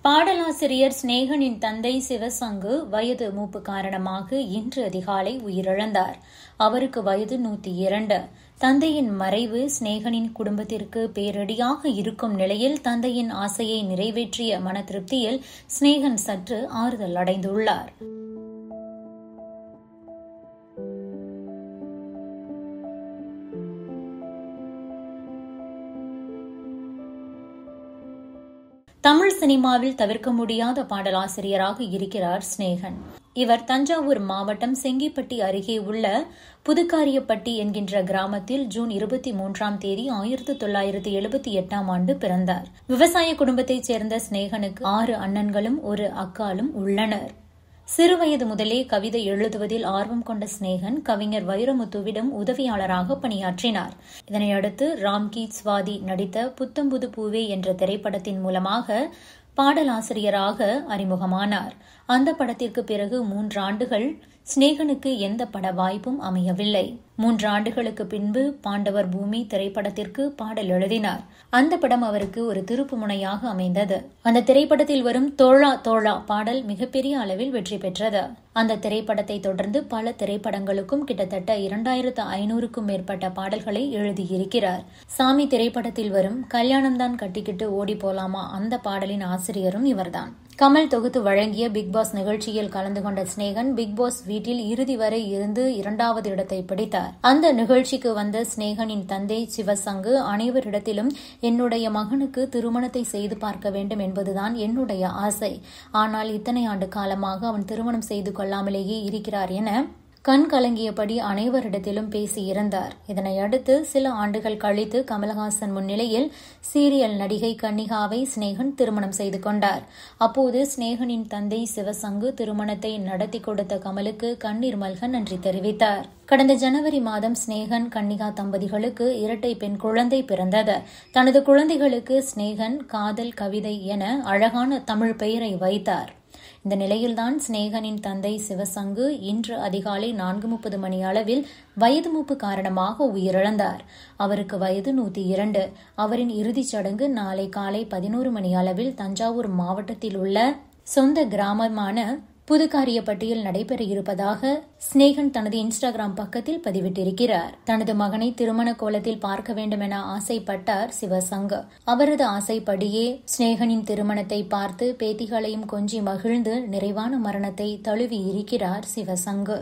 பாடலாசிரியர் சிநேகனின் தந்தை சிவசங்கு வயது மூப்பு காரணமாக இன்று அதிகாலை உயிரிழந்தார். அவருக்கு வயது 102. தந்தையின் மறைவு சிநேகனின் குடும்பத்திற்கு பேரிடியாக இருக்கும் நிலையில் தந்தையின் ஆசையை நிறைவேற்றிய மன திருப்தியில் சிநேகன் சற்று ஆறுதல் அடைந்துள்ளார். தமிழ் சினிமாவில் தவிர்க்க முடியாத பாடலாசிரியராக இருக்கிறார் சிநேகன். இவர் தஞ்சாவூர் மாவட்டம் செங்கிப்பட்டி அருகே உள்ள புதுக்காரியப்பட்டி என்கின்ற கிராமத்தில் ஜூன் 23 தேதி 1978 பிறந்தார். விவசாய குடும்பத்தைச் சேர்ந்த சிநேகனுக்கு 6 அண்ணன்களும் 1 அக்காலும் உள்ளனர். சிறுவயது முதலே கவிதை எழுதுவதில் ஆர்வம் கொண்ட சிநேகன் கவிஞர் வைரமுத்துவிடம் உதவியாளராக பணியாற்றினார். இதனையடுத்து ராம்கி ஸ்வாதி நடித்த புத்தம்புது பூவே என்ற திரைப்படத்தின் மூலமாக பாடலாசிரியராக அறிமுகமானார். அந்த படத்திற்கு பிறகு 3 ஆண்டுகள் சிநேகனுக்கு எந்த பட வாய்ப்பும் அமையவில்லை. 3 ஆண்டுகளுக்கு பின்பு பாண்டவர் பூமி திரைப்படத்திற்கு பாடல் எழுதினார். அந்த படம் அவருக்கு ஒரு திருப்பு முனையாக அமைந்தது. அந்த திரைப்படத்தில் வரும் தோழா தோழா பாடல் மிகப்பெரிய அளவில் வெற்றி பெற்றது. அந்த திரைப்படத்தை தொடர்ந்து பல திரைப்படங்களுக்கும் கிட்டத்தட்ட 2500க்கும் மேற்பட்ட பாடல்களை எழுதியிருக்கிறார். சாமி திரைப்படத்தில் வரும் கல்யாணம்தான் கட்டிக்கிட்டு ஓடி போலாமா அந்த பாடலின் ஆசிரியரும் இவர்தான். கமல் தொகுத்து வழங்கிய பிக் பாஸ் நிகழ்ச்சியில் கலந்து கொண்ட சிநேகன் பிக் பாஸ் வீட்டில் இறுதி வரை இருந்து 2வது இடத்தை பிடித்தார். அந்த நிகழ்ச்சிக்கு வந்த சிநேகனின் தந்தை சிவசங்கு அனைவரிடத்திலும் என்னுடைய மகனுக்கு திருமணத்தை செய்து பார்க்க வேண்டும் என்பதுதான் என்னுடைய ஆசை. ஆனால் இத்தனை ஆண்டு காலமாக அவன் திருமணம் செய்து கொள்ளாமலேயே இருக்கிறார் என கண் கலங்கியபடி அனைவரிடத்திலும் பேசியிருந்தார். இதனையடுத்து சில ஆண்டுகள் கழித்து கமலஹாசன் முன்னிலையில் சீரியல் நடிகை கன்னிகாவை சிநேகன் திருமணம் செய்து கொண்டார். அப்போது சிநேகனின் தந்தை சிவசங்கு திருமணத்தை நடத்தி கொடுத்த கமலுக்கு கண்ணீர் மல்க நன்றி தெரிவித்தார். கடந்த ஜனவரி மாதம் சிநேகன் கன்னிகா தம்பதிகளுக்கு இரட்டை பெண் குழந்தை பிறந்தது. தனது குழந்தைகளுக்கு சிநேகன் காதல் கவிதை என அழகான தமிழ் பெயரை வைத்தார். இந்த நிலையில்தான் சிநேகனின் தந்தை சிவசங்கு இன்று அதிகாலை 4:30 மணி அளவில் வயது மூப்பு காரணமாக உயிரிழந்தார். அவருக்கு வயது 102. அவரின் இறுதிச் சடங்கு நாளை காலை 11 மணி அளவில் தஞ்சாவூர் மாவட்டத்தில் உள்ள சொந்த கிராமமான புதுக்காரியப்பட்டியில் நடைபெற இருப்பதாக சிநேகன் தனது இன்ஸ்டாகிராம் பக்கத்தில் பதிவிட்டிருக்கிறார். தனது மகனை திருமண கோலத்தில் பார்க்க வேண்டும் என ஆசைப்பட்டார் சிவசங்கு. அவரது ஆசைப்படியே சிநேகனின் திருமணத்தை பார்த்து பேத்திகளையும் கொஞ்சி மகிழ்ந்து நிறைவான மரணத்தை தழுவி இருக்கிறார் Sivasangu.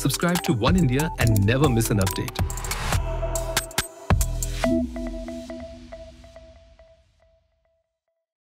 Subscribe to One India and never miss an update.